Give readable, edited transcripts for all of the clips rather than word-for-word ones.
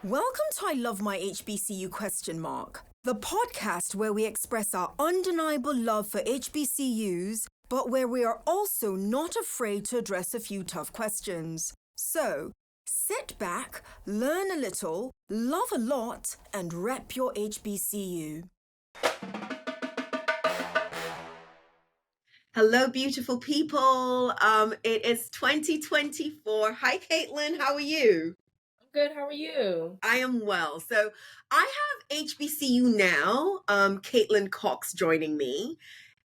Welcome to I Love My HBCU ? The podcast where we express our undeniable love for HBCUs, but where we are also not afraid to address a few tough questions. So, sit back, learn a little, love a lot, and rep your HBCU. Hello, beautiful people. It is 2024. Hi, Katlyn. How are you? I'm good. How are you? I am well. So I have HBCU-Now, Katlyn Cox joining me.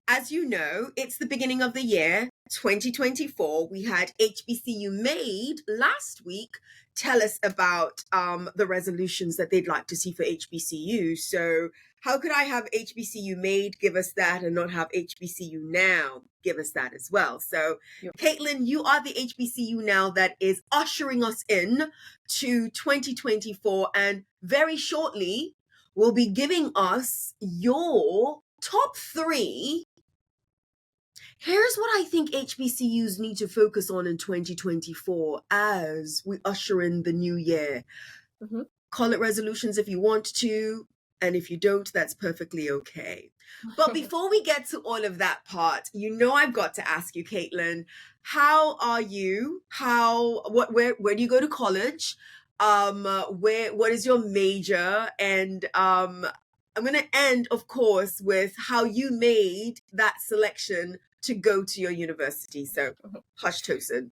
As you know, it's the beginning of the year, 2024. We had HBCU Made last week tell us about the resolutions that they'd like to see for HBCU. So how could I have HBCU Made give us that and not have HBCU Now give us that as well? So Katlyn, you are the HBCU Now that is ushering us in to 2024, and very shortly will be giving us your top 3. Here's what I think HBCUs need to focus on in 2024 as we usher in the new year. Call it resolutions if you want to, and if you don't, that's perfectly okay. But before we get to all of that part, I've got to ask you, Katlyn, how are you? Where do you go to college? What is your major? And I'm going to end, of course, with how you made that selection to go to your university. So, hush, Tosin.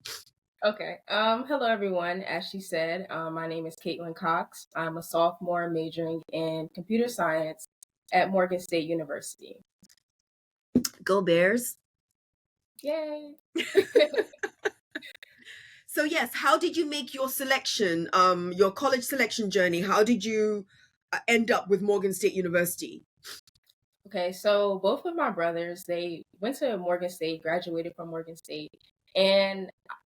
Okay. Hello, everyone. As she said, my name is Katlyn Cox. I'm a sophomore majoring in computer science at Morgan State University. Go Bears. Yay. So yes, how did you make your selection, your college selection journey? How did you end up with Morgan State University? Okay, so both of my brothers, they went to Morgan State, graduated from Morgan State. And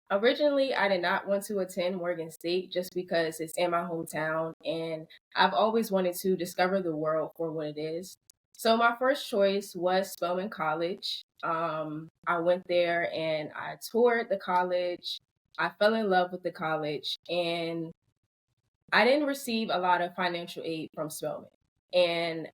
originally, I did not want to attend Morgan State just because it's in my hometown. And I've always wanted to discover the world for what it is. So my first choice was Spelman College. I went there and I toured the college. I fell in love with the college, and I didn't receive a lot of financial aid from Spelman. And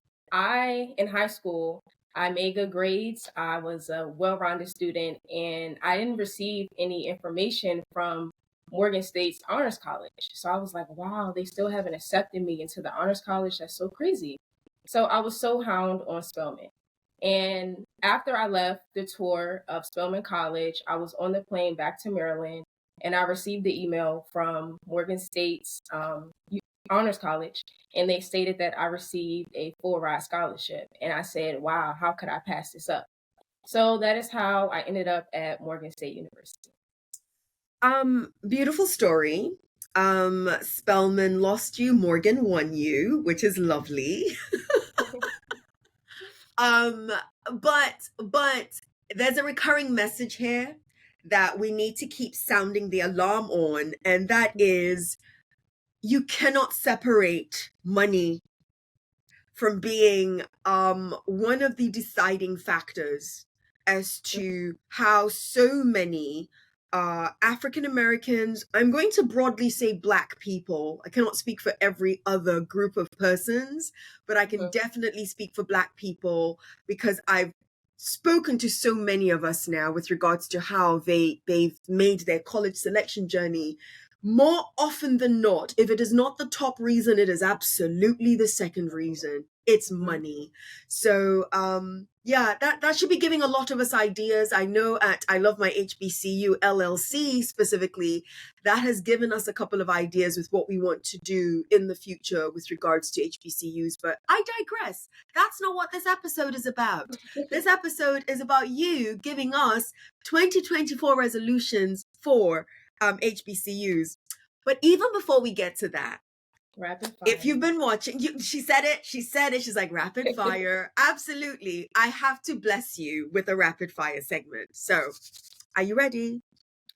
in high school, I made good grades. I was a well-rounded student, and I didn't receive any information from Morgan State's Honors College. So I was like, wow, they still haven't accepted me into the Honors College. That's so crazy. So I was so hound on Spelman. And after I left the tour of Spelman College, I was on the plane back to Maryland, and I received the email from Morgan State's Honors College, and they stated that I received a full ride scholarship. And I said, wow, how could I pass this up? So that is how I ended up at Morgan State University. Beautiful story. Spelman lost you, Morgan won you, which is lovely. But there's a recurring message here that we need to keep sounding the alarm on, and that is you cannot separate money from being one of the deciding factors as to how so many African Americans, I'm going to broadly say Black people. I cannot speak for every other group of persons, but I can definitely speak for Black people because I've spoken to so many of us now with regards to how they've made their college selection journey. More often than not, if it is not the top reason, it is absolutely the second reason. It's money. So, that should be giving a lot of us ideas. I know at I Love My HBCU LLC specifically, that has given us a couple of ideas with what we want to do in the future with regards to HBCUs. But I digress. That's not what this episode is about. This episode is about you giving us 2024 resolutions for HBCUs. But even before we get to that, rapid fire. If you've been watching, she said it. She's like, rapid fire. Absolutely. I have to bless you with a rapid fire segment. So are you ready?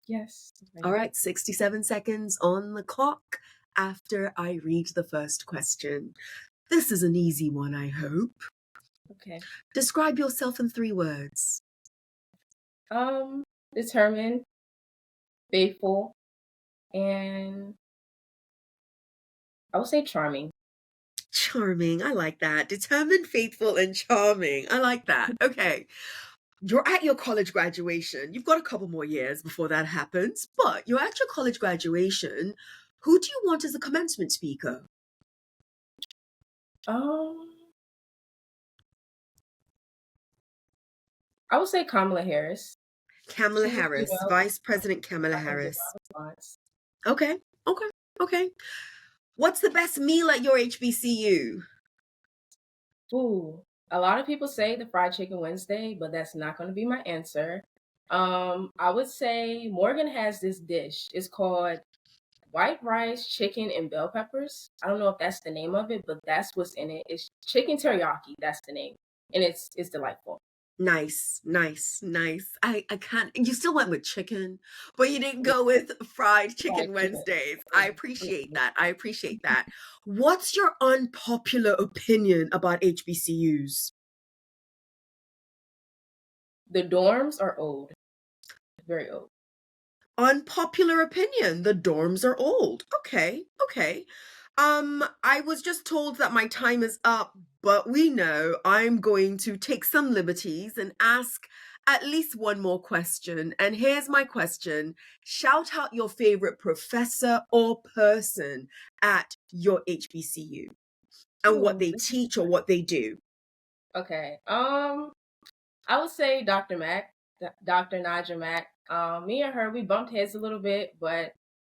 Yes. All right. 67 seconds on the clock after I read the first question. This is an easy one, I hope. Okay. Describe yourself in 3 words. Determined, faithful, and I would say charming. Charming. I like that. Determined, faithful, and charming. I like that. Okay. You're at your college graduation. You've got a couple more years before that happens, but you're at your college graduation. Who do you want as a commencement speaker? I would say Kamala Harris. Kamala She's a Harris, female. Vice President Kamala I can give Harris. my response. Okay, okay, okay. What's the best meal at your HBCU? Ooh, a lot of people say the fried chicken Wednesday, but that's not going to be my answer. I would say Morgan has this dish. It's called white rice, chicken, and bell peppers. I don't know if that's the name of it, but that's what's in it. It's chicken teriyaki. That's the name, and it's delightful. Nice, nice, nice. I can't. You still went with chicken, but you didn't go with fried chicken Wednesdays. I appreciate that. I appreciate that. What's your unpopular opinion about HBCUs? The dorms are old, very old. Unpopular opinion. The dorms are old. Okay, okay. I was just told that my time is up, but we know I'm going to take some liberties and ask at least one more question. And here's my question. Shout out your favorite professor or person at your HBCU and what they teach or what they do. Okay. I would say Dr. Mack, Dr. Naja Mack. Me and her, we bumped heads a little bit, but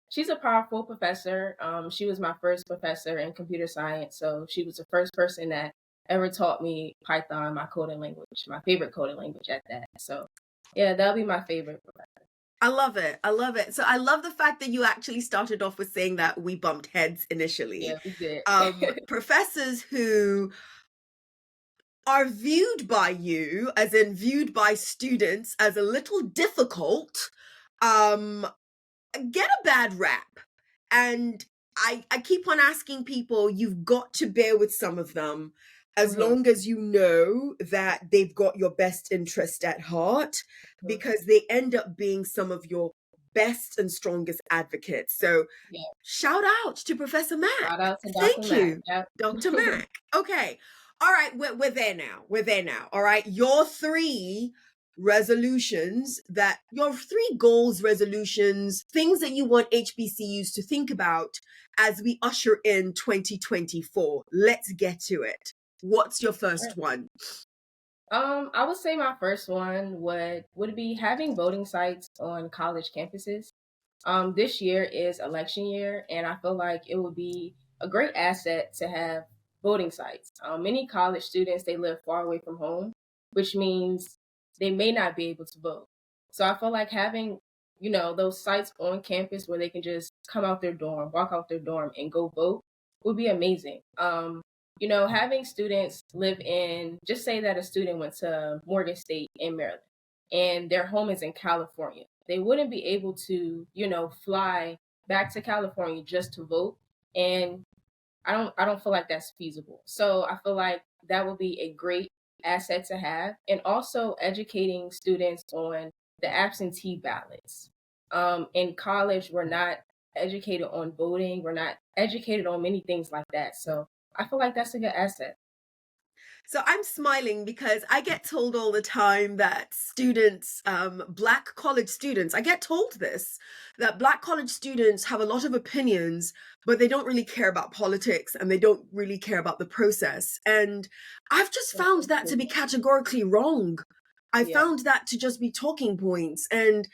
she's a powerful professor. She was my first professor in computer science, so she was the first person that ever taught me Python, my coding language, my favorite coding language at that. So, yeah, that'll be my favorite professor. I love it. I love it. So I love the fact that you actually started off with saying that we bumped heads initially. Yeah, we did. Professors who are viewed by you, as in viewed by students, as a little difficult, get a bad rap. And I keep on asking people, you've got to bear with some of them as long as you know that they've got your best interest at heart, because they end up being some of your best and strongest advocates. So shout out to Professor Mack. Shout out to Thank Dr. Mack. you, Yep. Dr. Mack. Okay. All right, we're there now. We're there now. All right. Your three goals, resolutions, things that you want HBCUs to think about as we usher in 2024. Let's get to it. What's your first one? I would say my first one would be having voting sites on college campuses. This year is election year, and I feel like it would be a great asset to have voting sites. Many college students, they live far away from home, which means they may not be able to vote. So I feel like having, those sites on campus where they can just come out their dorm, walk out their dorm and go vote would be amazing. Having students live in, just say that a student went to Morgan State in Maryland and their home is in California. They wouldn't be able to, fly back to California just to vote. And I don't feel like that's feasible. So I feel like that would be a great asset to have. And also educating students on the absentee ballots. In college, we're not educated on voting. We're not educated on many things like that. So I feel like that's a good asset. So I'm smiling because I get told all the time that students, Black college students, I get told this, that Black college students have a lot of opinions, but they don't really care about politics and they don't really care about the process. And I've just found that to be categorically wrong. I found that to just be talking points. And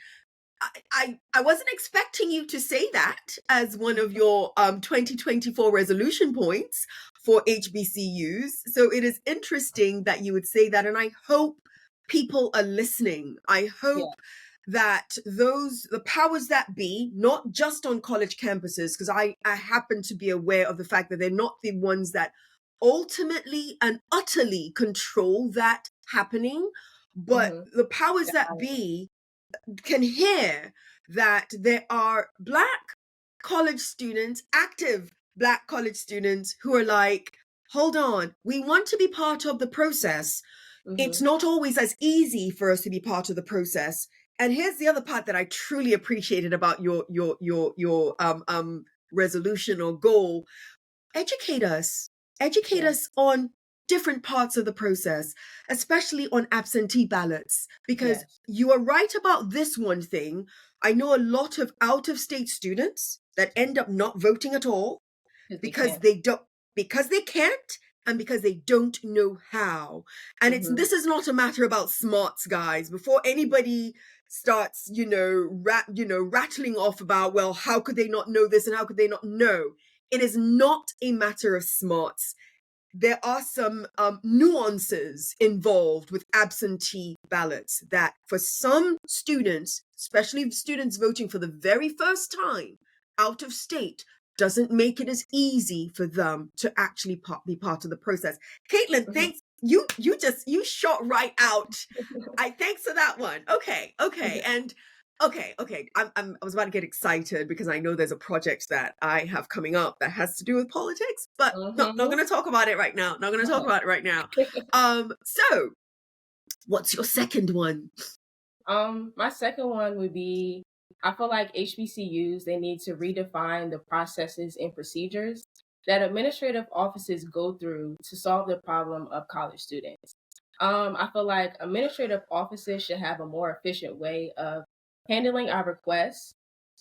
I wasn't expecting you to say that as one of your 2024 resolution points for HBCUs. So it is interesting that you would say that. And I hope people are listening. I hope that the powers that be, not just on college campuses, because I happen to be aware of the fact that they're not the ones that ultimately and utterly control that happening, but the powers that be can hear that there are Black college students, active Black college students, who are like, hold on, we want to be part of the process. It's not always as easy for us to be part of the process. And here's the other part that I truly appreciated about your resolution or goal. educate us. Educate Yeah. us on different parts of the process, especially on absentee ballots, because Yes. you are right about this one thing. I know a lot of out of state students that end up not voting at all Because they because can't. they don't, because they can't, and because they don't know how. And it's, Mm-hmm. this is not a matter about smarts, guys. Before anybody starts, rattling off about, well, how could they not know this and how could they not know? It is not a matter of smarts. There are some nuances involved with absentee ballots that for some students, especially students voting for the very first time out of state, doesn't make it as easy for them to actually be part of the process. Katlyn, Mm-hmm. thanks. You shot right out. Thanks for that one. Okay. And okay. I was about to get excited because I know there's a project that I have coming up that has to do with politics, but not Mm-hmm. going to talk about it right now. Not going to talk about it right now. So what's your second one? My second one would be, I feel like HBCUs, they need to redefine the processes and procedures that administrative offices go through to solve the problem of college students. I feel like administrative offices should have a more efficient way of handling our requests.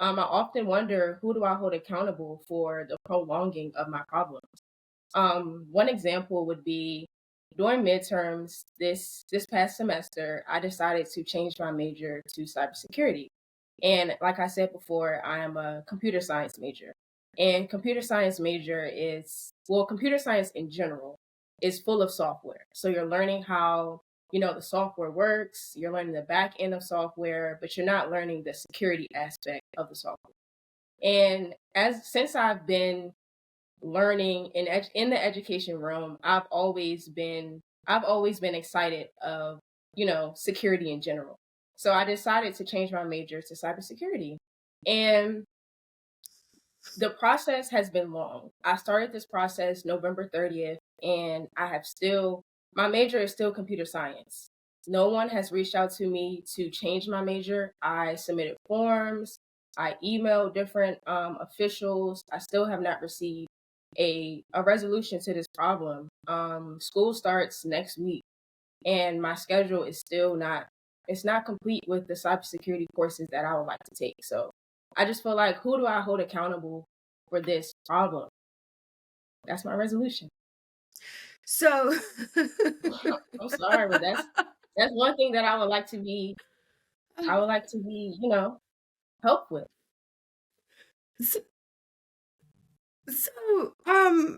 I often wonder, who do I hold accountable for the prolonging of my problems? One example would be, during midterms this past semester, I decided to change my major to cybersecurity. And like I said before, I am a computer science major. And computer science major is, well, computer science in general is full of software. So you're learning how, the software works, you're learning the back end of software, but you're not learning the security aspect of the software. And since I've been learning in the education realm, I've always been excited of, security in general. So I decided to change my major to cybersecurity. And the process has been long. I started this process November 30th, and my major is still computer science. No one has reached out to me to change my major. I submitted forms, I emailed different officials. I still have not received a resolution to this problem. School starts next week, and my schedule is still not it's not complete with the cybersecurity courses that I would like to take. So I just feel like, who do I hold accountable for this problem? That's my resolution. So I'm sorry, but that's one thing that I would like to be, helped with. so, so ah.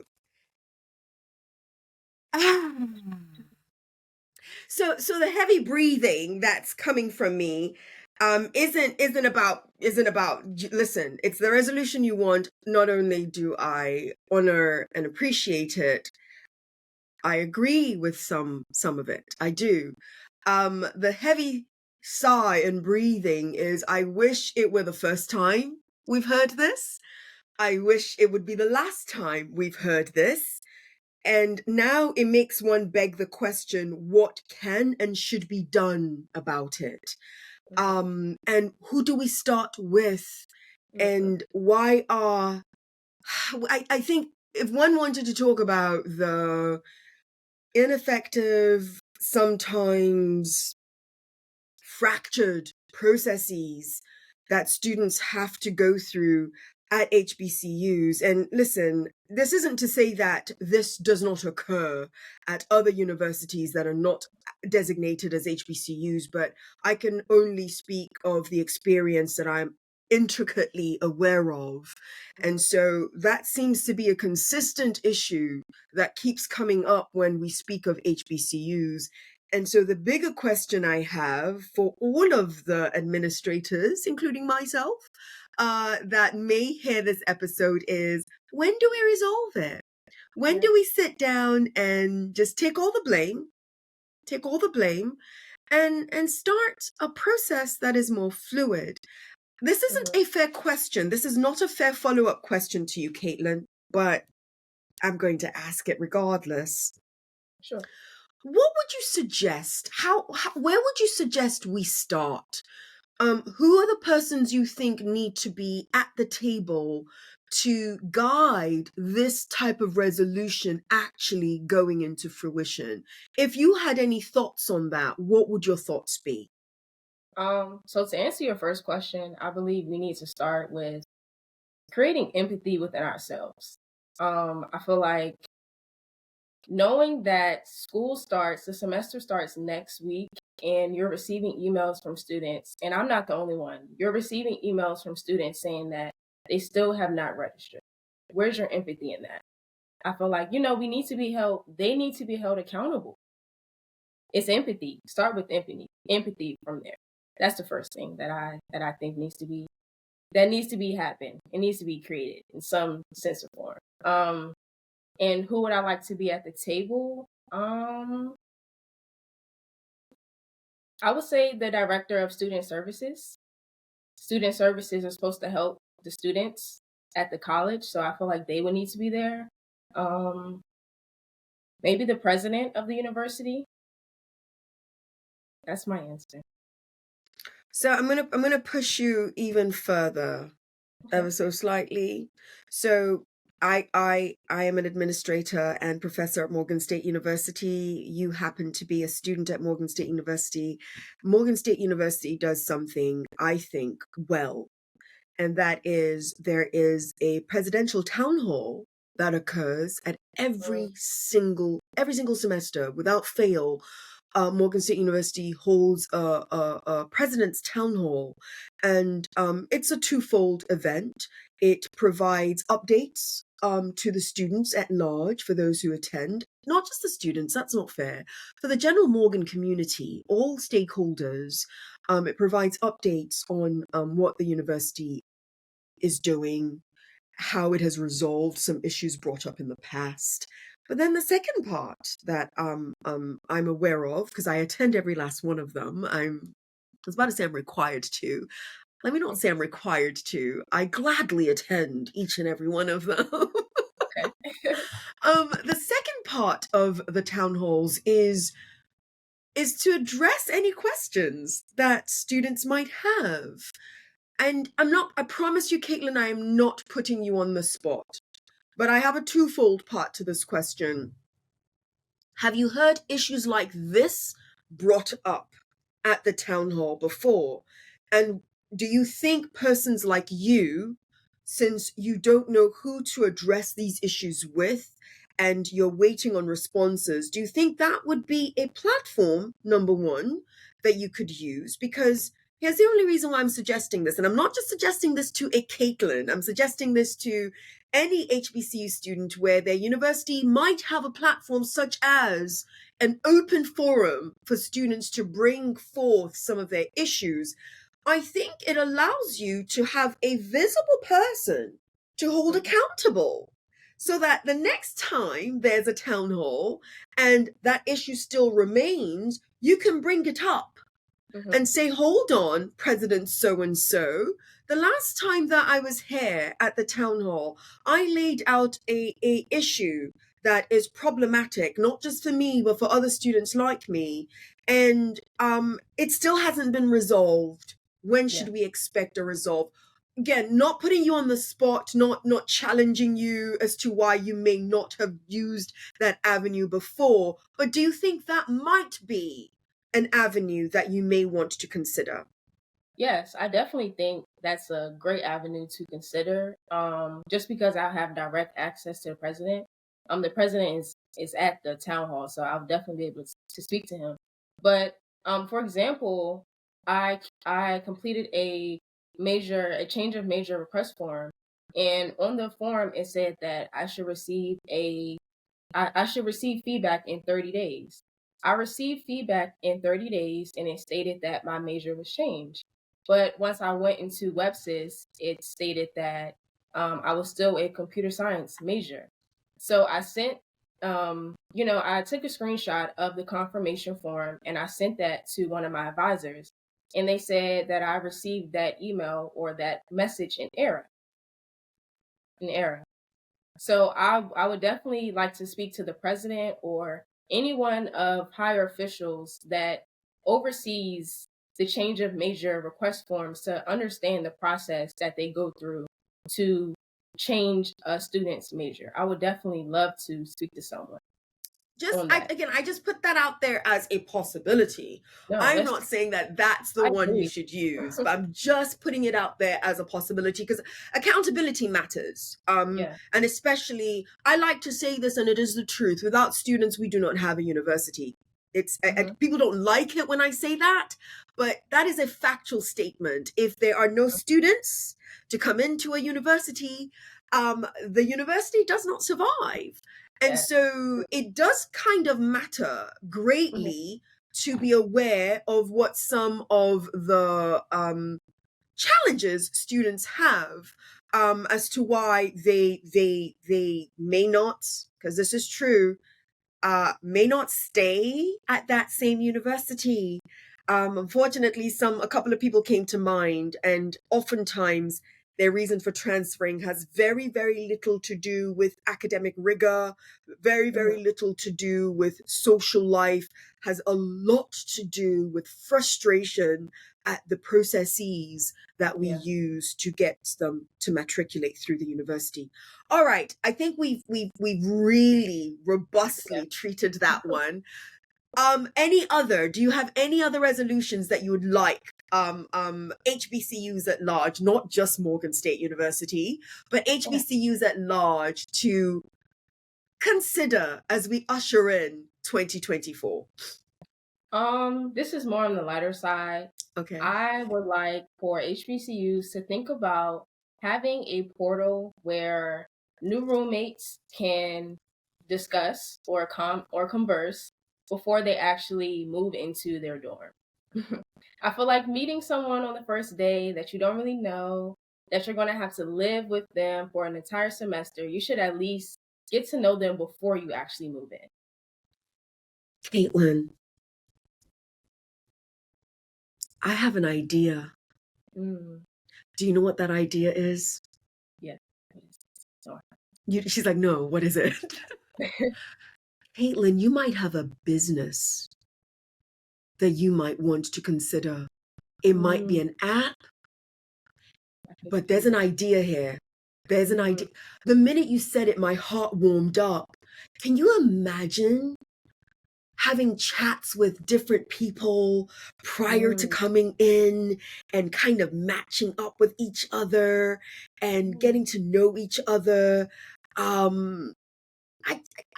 So the heavy breathing that's coming from me isn't about listen, it's the resolution you want. Not only do I honor and appreciate it, I agree with some of it. I do. The heavy sigh and breathing is, I wish it were the first time we've heard this. I wish it would be the last time we've heard this. And now it makes one beg the question, what can and should be done about it? And who do we start with? Mhm. And why are, I think if one wanted to talk about the ineffective, sometimes fractured processes that students have to go through at HBCUs. And listen, this isn't to say that this does not occur at other universities that are not designated as HBCUs, but I can only speak of the experience that I'm intricately aware of. And so that seems to be a consistent issue that keeps coming up when we speak of HBCUs. And so the bigger question I have for all of the administrators, including myself, that may hear this episode is, when do we resolve it? When Yeah. do we sit down and just take all the blame, and start a process that is more fluid? This isn't Mhm. a fair question. This is not a fair follow-up question to you, Katlyn, but I'm going to ask it regardless. Sure. What would you suggest? Where would you suggest we start? Who are the persons you think need to be at the table to guide this type of resolution actually going into fruition? If you had any thoughts on that, what would your thoughts be? So to answer your first question, I believe we need to start with creating empathy within ourselves. I feel like knowing that the semester starts next week, and you're receiving emails from students, and I'm not the only one, you're receiving emails from students saying that they still have not registered. Where's your empathy in that? I feel like, we need to be held, they need to be held accountable. It's empathy. Start with empathy from there. That's the first thing that I think needs to be happen. It needs to be created in some sense or form. And who would I like to be at the table? I would say the director of student services. Student services are supposed to help the students at the college, so I feel like they would need to be there. Maybe the president of the university. That's my answer. So I'm gonna push you even further, ever so slightly. So I am an administrator and professor at Morgan State University. You happen to be a student at Morgan State University. Morgan State University does something, I think, well, and that is there is a presidential town hall that occurs at every single semester without fail. Morgan State University holds a president's town hall, and it's a twofold event. It provides updates to the students at large, for those who attend, not just the students, that's not fair, for the general Morgan community, all stakeholders. It provides updates on what the university is doing, how it has resolved some issues brought up in the past. But then the second part that I'm aware of, because I attend every last one of them, I was about to say I'm required to. Let me not say I'm required to. I gladly attend each and every one of them. Okay. The second part of the town halls is to address any questions that students might have. And I promise you, Katlyn, I am not putting you on the spot, but I have a twofold part to this question. Have you heard issues like this brought up at the town hall before? And do you think persons like you, since you don't know who to address these issues with and you're waiting on responses, do you think that would be a platform, number one, that you could use? Because here's the only reason why I'm suggesting this, and I'm not just suggesting this to a Katlyn, I'm suggesting this to any HBCU student where their university might have a platform such as an open forum for students to bring forth some of their issues. I think it allows you to have a visible person to hold accountable, so that the next time there's a town hall and that issue still remains, you can bring it up and say, hold on, President so-and-so, the last time that I was here at the town hall, I laid out a issue that is problematic, not just for me, but for other students like me. And it still hasn't been resolved. When should we expect a resolve? Again, not putting you on the spot, not challenging you as to why you may not have used that avenue before, but do you think that might be an avenue that you may want to consider? Yes, I definitely think that's a great avenue to consider. Just because I have direct access to the president. The president is at the town hall, so I'll definitely be able to speak to him. But for example, I completed a change of major request form, and on the form it said that I should receive feedback in 30 days. I received feedback in 30 days, and it stated that my major was changed. But once I went into WebSys, it stated that I was still a computer science major. So I sent, I took a screenshot of the confirmation form and I sent that to one of my advisors. And they said that I received that email or that message in error. So I would definitely like to speak to the president or anyone of higher officials that oversees the change of major request forms to understand the process that they go through to change a student's major. I would definitely love to speak to someone on that. I just put that out there as a possibility. No, I'm that's not saying that that's the I one you agree. should use, but I'm just putting it out there as a possibility because accountability matters. Yeah. And especially, I like to say this, and it is the truth. Without students, we do not have a university. People don't like it when I say that, but that is a factual statement. If there are no students to come into a university, the university does not survive. And Yes. so it does kind of matter greatly to be aware of what some of the challenges students have as to why they may not, because this is true, may not stay at that same university. Unfortunately, a couple of people came to mind, and oftentimes their reason for transferring has very, very little to do with academic rigor, very, very little to do with social life, has a lot to do with frustration at the processes that we use to get them to matriculate through the university. All right, I think we've really robustly treated that one. Do you have any other resolutions that you would like HBCUs at large, not just Morgan State University, but HBCUs at large to consider as we usher in 2024? This is more on the lighter side. Okay. I would like for HBCUs to think about having a portal where new roommates can discuss or converse before they actually move into their dorm. I feel like meeting someone on the first day that you don't really know, that you're going to have to live with them for an entire semester, you should at least get to know them before you actually move in. Katlyn, I have an idea. Mm. Do you know what that idea is? Yeah. She's like, no, what is it? Katlyn, you might have a business that you might want to consider. It might be an app, but there's an idea here. There's an idea. The minute you said it, my heart warmed up. Can you imagine having chats with different people prior to coming in and kind of matching up with each other and getting to know each other?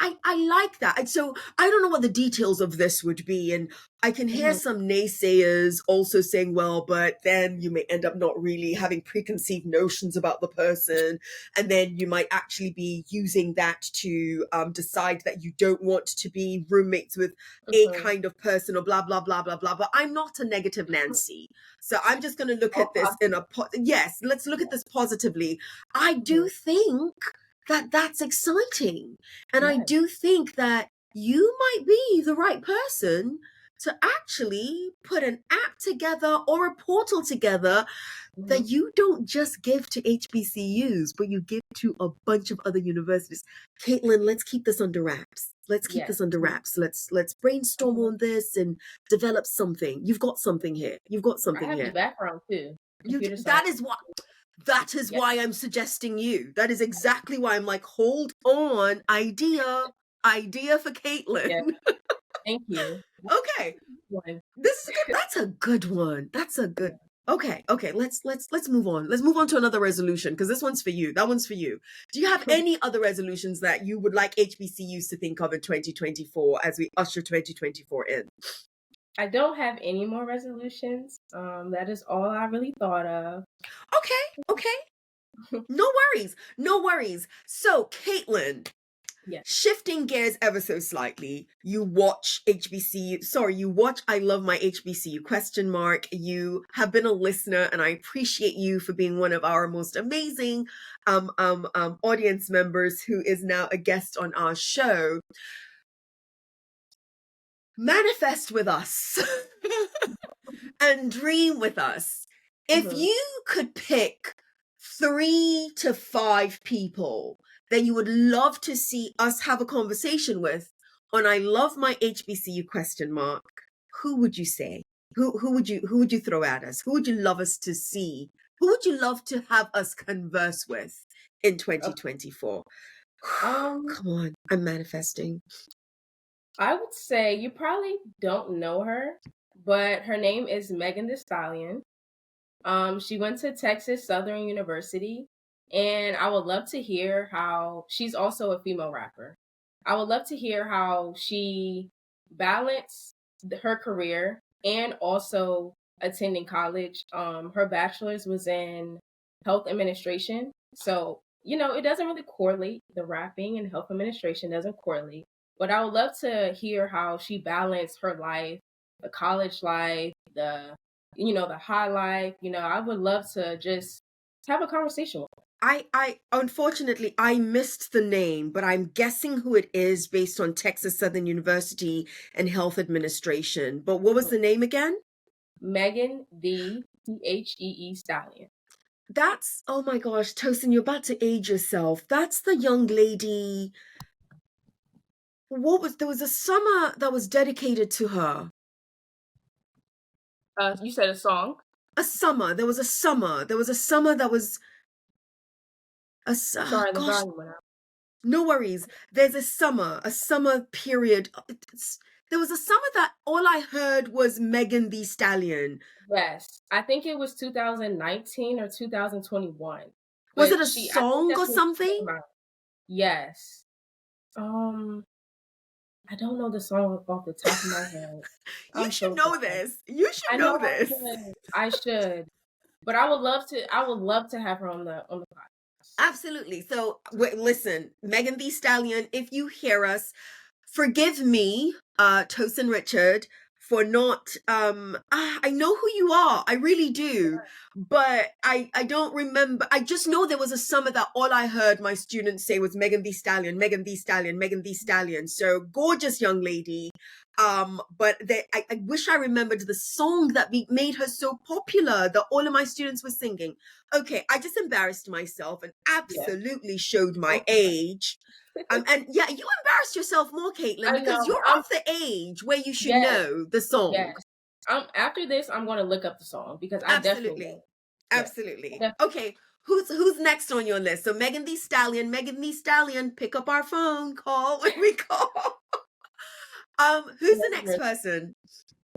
I like that. And so I don't know what the details of this would be. And I can hear some naysayers also saying, well, but then you may end up not really having preconceived notions about the person. And then you might actually be using that to decide that you don't want to be roommates with a kind of person or blah, blah, blah, blah, blah. But I'm not a negative Nancy. So I'm just going to look at this yes, let's look at this positively. I do think that's exciting. And I do think that you might be the right person to actually put an app together or a portal together that you don't just give to HBCUs, but you give to a bunch of other universities. Katlyn, let's keep this under wraps. Let's keep this under wraps. Let's brainstorm on this and develop something. You've got something here. You've got something here. I have the background too. That is why I'm suggesting you. That is exactly why I'm like, hold on, idea for Katlyn. Yeah. Thank you. Okay. This is good. That's a good one. That's a good. Okay. Let's move on. Let's move on to another resolution because this one's for you. That one's for you. Do you have any other resolutions that you would like HBCUs to think of in 2024 as we usher 2024 in? I don't have any more resolutions. That is all I really thought of. Okay. No worries. So, Katlyn, shifting gears ever so slightly, you watch I Love My HBCU ? You have been a listener, and I appreciate you for being one of our most amazing audience members who is now a guest on our show. Manifest with us and dream with us. If you could pick 3 to 5 people that you would love to see us have a conversation with on I Love My HBCU ? Who would you say? Who would you throw at us? Who would you love us to see? Who would you love to have us converse with in Okay. 2024? Um, Come on, I'm manifesting. I would say you probably don't know her, but her name is Megan Thee Stallion. She went to Texas Southern University, and I would love to hear how she's also a female rapper. I would love to hear how she balanced her career and also attending college. Her bachelor's was in health administration, so it doesn't really correlate. The rapping and health administration doesn't correlate. But I would love to hear how she balanced her life, the college life, the high life. I would love to just have a conversation with her. I unfortunately I missed the name, but I'm guessing who it is based on Texas Southern University and Health Administration. But what was the name again? Megan the Thee Stallion. That's, oh my gosh, Tosin, you're about to age yourself. That's the young lady. There was a summer that was dedicated to her. You said a song. A summer. There was a summer. There was a summer that was Sorry, the gosh, volume went out. no worries. There's a summer period. There was a summer that all I heard was Megan Thee Stallion. Yes, I think it was 2019 or 2021. Was But it a I think song that's or when she something? came out. Yes. Um, I don't know the song off the top of my head. You I'm should so know sorry. this. You should I know know I this. should. I should. But I would love to. I would love to have her on the podcast. Absolutely. So, listen, Megan Thee Stallion, if you hear us, forgive me, Tosin Richard, for not I know who you are. I really do. But I don't remember. I just know there was a summer that all I heard my students say was Megan Thee Stallion, Megan Thee Stallion, Megan Thee Stallion. So gorgeous young lady. But I wish I remembered the song that made her so popular that all of my students were singing. Okay, I just embarrassed myself and Yeah. absolutely showed my Okay. age. And yeah, you embarrassed yourself more, Katlyn, I because know. you're of the age where you should Yes. know the song. Yes. After this, I'm going to look up the song because I definitely Absolutely. will. Yeah. Absolutely. Okay, who's next on your list? So Megan Thee Stallion, pick up our phone, call when we call. Who's the next person?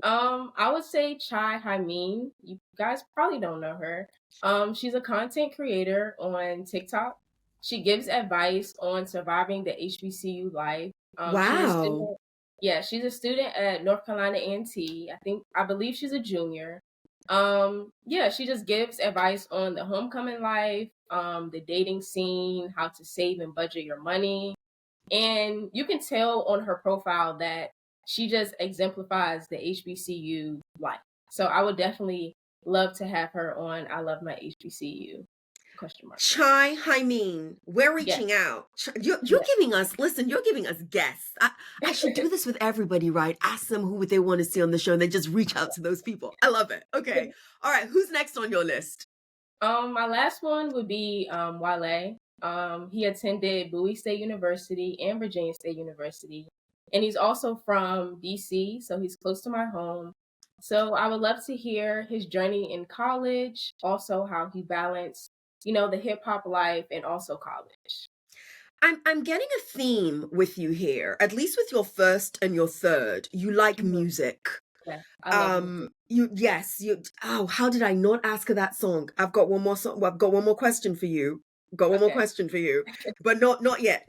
I would say Chai Hymin. You guys probably don't know her. She's a content creator on TikTok. She gives advice on surviving the HBCU life. She's a Wow. student. Yeah, she's a student at North Carolina A&T. I believe she's a junior. Yeah, she just gives advice on the homecoming life, the dating scene, how to save and budget your money. And you can tell on her profile that she just exemplifies the HBCU life. So I would definitely love to have her on I Love My HBCU. Question mark. Chai Hymin, we're Yes. reaching out. You're Yes. giving us, listen, you're giving us guests. I should do this with everybody, right? Ask them who they want to see on the show and then just reach out to those people. I love it. Okay. All right. Who's next on your list? My last one would be Wale. He attended Bowie State University and Virginia State University. And he's also from DC, so he's close to my home. So I would love to hear his journey in college, also how he balanced, the hip hop life and also college. I'm getting a theme with you here, at least with your first and your third. You like music. Yeah, I love music. How did I not ask her that song? I've got one more song. I've got one more question for you. More question for you. But not yet.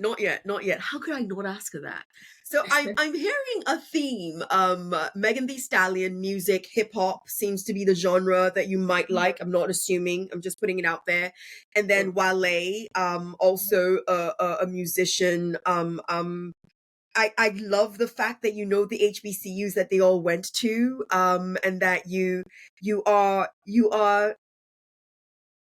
How could I not ask her that? So I'm hearing a theme. Megan Thee Stallion, music, hip hop seems to be the genre that you might like. I'm not assuming. I'm just putting it out there. And then Wale, also a musician. I love the fact that you know the HBCUs that they all went to, and that you are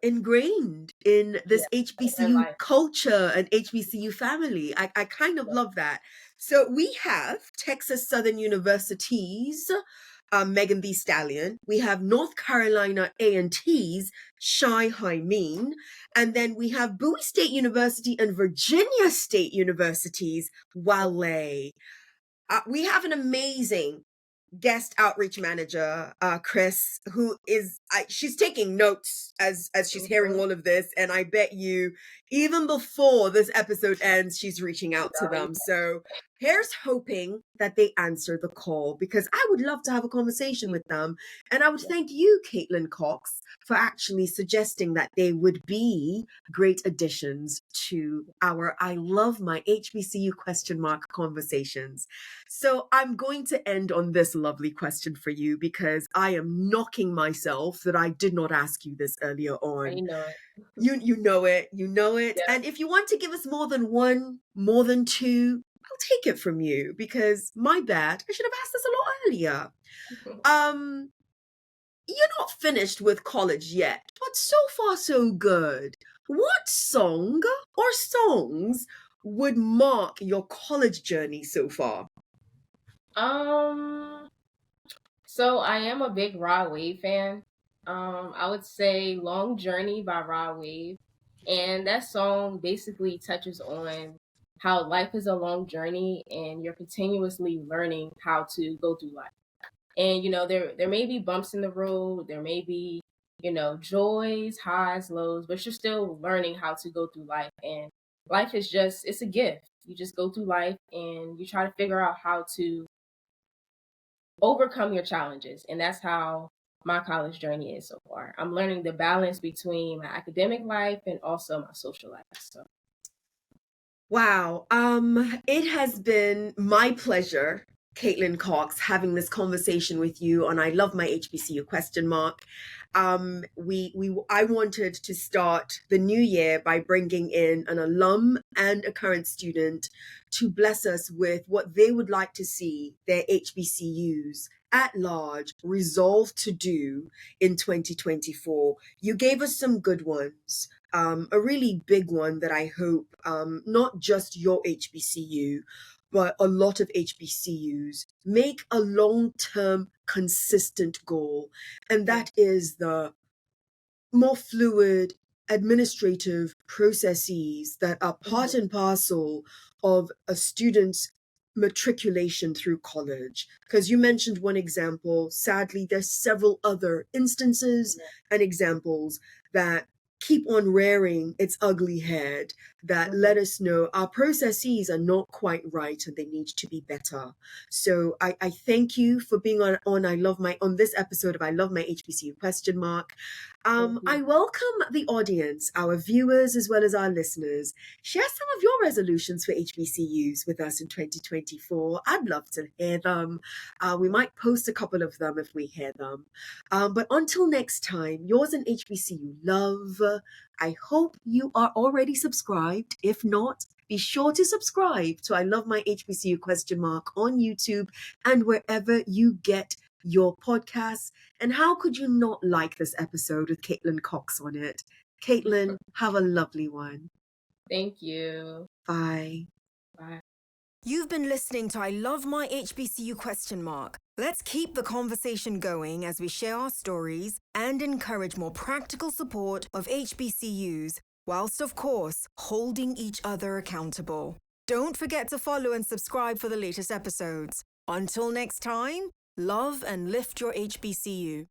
ingrained in this HBCU culture and HBCU family. I kind of love that. So we have Texas Southern University's Megan Thee Stallion. We have North Carolina A&T's Chai Hymin. And then we have Bowie State University and Virginia State University's Wale. We have an amazing guest outreach manager, Chris, who is she's taking notes as she's hearing all of this, and I bet you even before this episode ends, she's reaching out to them. So here's hoping that they answer the call, because I would love to have a conversation with them. And I would thank you, Katlyn Cox, for actually suggesting that they would be great additions to our I Love My HBCU conversations. So I'm going to end on this lovely question for you, because I am knocking myself that I did not ask you this earlier on. You know it. You know it. Yeah. And if you want to give us more than one, more than two, I'll take it from you, because my bad. I should have asked this a lot earlier. You're not finished with college yet, but so far so good. What song or songs would mark your college journey so far? So I am a big Rod Wave fan. I would say Long Journey by Rod Wave. And that song basically touches on how life is a long journey and you're continuously learning how to go through life. And there may be bumps in the road, there may be, joys, highs, lows, but you're still learning how to go through life. And life is it's a gift. You just go through life and you try to figure out how to overcome your challenges. And that's how my college journey is so far. I'm learning the balance between my academic life and also my social life. So wow. It has been my pleasure, Katlyn Cox, having this conversation with you on I Love My HBCU ? I wanted to start the new year by bringing in an alum and a current student to bless us with what they would like to see their HBCUs at large resolve to do in 2024. You gave us some good ones. A really big one that I hope not just your HBCU, but a lot of HBCUs make a long-term consistent goal, and that is the more fluid administrative processes that are part and parcel of a student's matriculation through college. Because you mentioned one example, sadly there's several other instances and examples that keep on rearing its ugly head, that let us know our processes are not quite right and they need to be better. So I thank you for being on this episode of I Love My HBCU ? I welcome the audience, our viewers as well as our listeners. Share some of your resolutions for HBCUs with us in 2024. I'd love to hear them. We might post a couple of them if we hear them. But until next time, yours in HBCU love. I hope you are already subscribed. If not, be sure to subscribe to I Love My HBCU ? On YouTube and wherever you get your podcasts. And how could you not like this episode with Katlyn Cox on it? Katlyn, have a lovely one. Thank you. Bye. Bye. You've been listening to I Love My HBCU ? Let's keep the conversation going as we share our stories and encourage more practical support of HBCUs, whilst of course holding each other accountable. Don't forget to follow and subscribe for the latest episodes. Until next time, love and lift your HBCU.